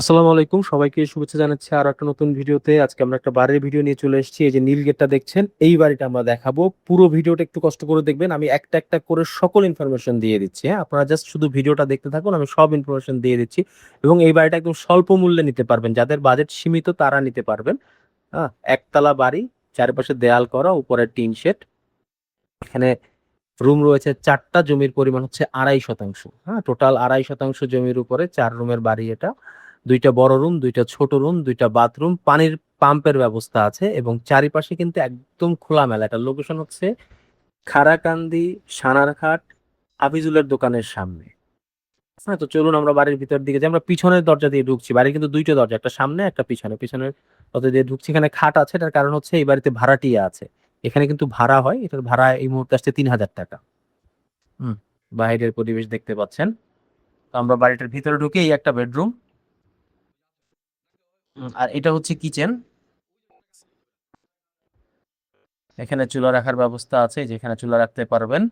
আসসালামু আলাইকুম, সবাইকে শুভেচ্ছা জানাচ্ছি আরো একটা নতুন ভিডিওতে। আজকে আমরা একটা বাড়ির ভিডিও নিয়ে চলে এসেছি। এই যে নীল গেটটা দেখছেন, এই বাড়িটা আমরা দেখাবো। পুরো ভিডিওটা একটু কষ্ট করে দেখবেন, আমি একটা একটা করে সকল ইনফরমেশন দিয়ে দিচ্ছি। হ্যাঁ, আপনারা জাস্ট শুধু ভিডিওটা দেখতে থাকুন, আমি সব ইনফরমেশন দিয়ে দিচ্ছি। এবং এই বাড়িটা একদম স্বল্প মূল্যে নিতে পারবেন, যাদের বাজেট সীমিত তারা নিতে পারবেন। হ্যাঁ, একতলা বাড়ি, চারপাশে দেয়াল করা, উপরে টিন শেড। এখানে রুম রয়েছে চারটা, জমির পরিমাণ হচ্ছে 2.5 শতাংশ। হ্যাঁ, টোটাল 2.5 শতাংশ জমির উপরে 4 রুমের বাড়ি এটা। দুইটা বড় রুম, দুইটা ছোট রুম, দুইটা বাথরুম, পানির পাম্পের ব্যবস্থা আছে এবং চারিপাশে কিন্তু একদম খোলামেলা। এটা লোকেশন হচ্ছে খারাকান্দি, সানারঘাট, হাফিজুলের দোকানের সামনে। হ্যাঁ, তো চলুন আমরা বাড়ির ভিতর দিকে যাই। আমরা পিছনের দরজা দিয়ে ঢুকছি। বাড়ির কিন্তু দুইটা দরজা, একটা সামনে একটা পিছনে। পিছনের দরজা দিয়ে ঢুকছি, এখানে খাট আছে। এটার কারণ হচ্ছে এই বাড়িতে ভাড়াটিয়া আছে। এখানে কিন্তু ভাড়া হয়, এটার ভাড়া এই মুহূর্তে আসছে 3,000 টাকা। হুম, বাইরের পরিবেশ দেখতে পাচ্ছেন। তো আমরা বাড়িটার ভিতরে ঢুকে, এই একটা বেডরুম, আর এটা হচ্ছে কিচেন। এখানে চুলা রাখার ব্যবস্থা আছে, যেখানে চুলা রাখতে পারবেন।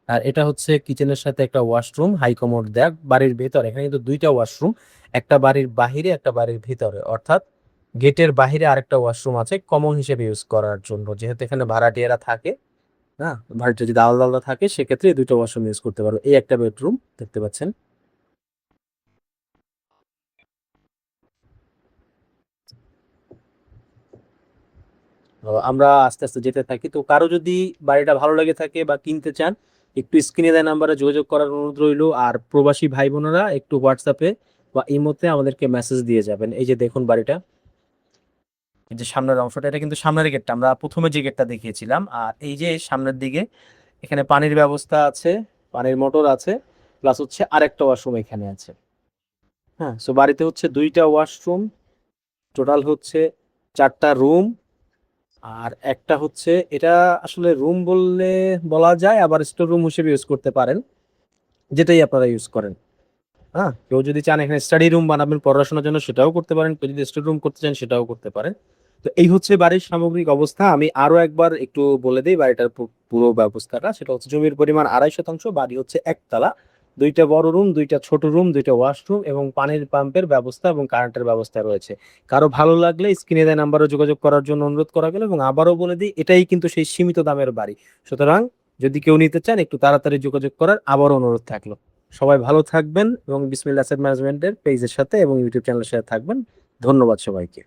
আর এটা হচ্ছে কিচেনের সাথে একটা ওয়াশরুম, হাই কমোড দেয়া বাড়ির ভেতরে। এখানে কিন্তু দুইটা ওয়াশরুম, একটা বাড়ির বাহিরে একটা বাড়ির ভিতরে, অর্থাৎ গেটের বাহিরে আরেকটা ওয়াশরুম আছে কমন হিসেবে ইউজ করার জন্য, যেহেতু এখানে ভাড়াটিয়ারা থাকে। হ্যাঁ, বাড়িটা যদি আলাদা আলাদা থাকে সেক্ষেত্রে এই দুটো ওয়াশরুম ইউজ করতে পারবো। এই একটা বেডরুম দেখতে পাচ্ছেন। তো আমরা আস্তে আস্তে যেতে থাকি। তো কারো যদি বাড়িটা ভালো লেগে থাকে বা কিনতে চান, একটু স্ক্রিনে দেওয়া নাম্বারে যোগাযোগ করার অনুরোধ রইল। আর প্রবাসী ভাই বোনেরা একটু হোয়াটসঅ্যাপে বা ইমোতে আমাদেরকে মেসেজ দিয়ে যাবেন। এই যে দেখুন বাড়িটা, এই যে সামনের অংশটা, এটা কিন্তু সামনের গেটটা, আমরা প্রথমে যে গেটটা দেখিয়েছিলাম। আর এই যে সামনের দিকে এখানে পানির ব্যবস্থা আছে, পানির মোটর আছে, প্লাস হচ্ছে আরেকটা ওয়াশরুম এখানে আছে। হ্যাঁ, সো বাড়িতে হচ্ছে দুইটা ওয়াশরুম, টোটাল হচ্ছে চারটা রুম। আর একটা হচ্ছে, এটা আসলে রুম বললে বলা যায়, আবার স্টোর রুম হিসেবে ইউজ করতে পারেন, যেটাই আপনারা ইউজ করেন। হ্যাঁ, কেউ যদি চান এখানে স্টাডি রুম বানাবেন পড়াশোনার জন্য, সেটাও করতে পারেন। কেউ যদি স্টোর রুম করতে চান সেটাও করতে পারেন। তো এই হচ্ছে বাড়ির সামগ্রিক অবস্থা। আমি আরো একবার একটু বলে দিই বাড়িটার পুরো ব্যবস্থাটা। সেটা হচ্ছে জমির পরিমাণ 2.5 শতাংশ, বাড়ি হচ্ছে একতলা, দুইটা বড় রুম, দুইটা ছোট রুম, দুইটা ওয়াশরুম এবং পানির পাম্পের ব্যবস্থা এবং কারেন্টের ব্যবস্থা রয়েছে। কারো ভালো লাগলে স্ক্রিনে দেওয়া নাম্বারে যোগাযোগ করার জন্য অনুরোধ করা গেল। এবং আবারও বলে দিই, এটাই কিন্তু সেই সীমিত দামের বাড়ি। সুতরাং যদি কেউ নিতে চান একটু তাড়াতাড়ি যোগাযোগ করার আবারও অনুরোধ থাকলো। সবাই ভালো থাকবেন এবং বিসমিল্লাহ অ্যাসেট ম্যানেজমেন্টের পেজের সাথে এবং ইউটিউব চ্যানেলের সাথে থাকবেন। ধন্যবাদ সবাইকে।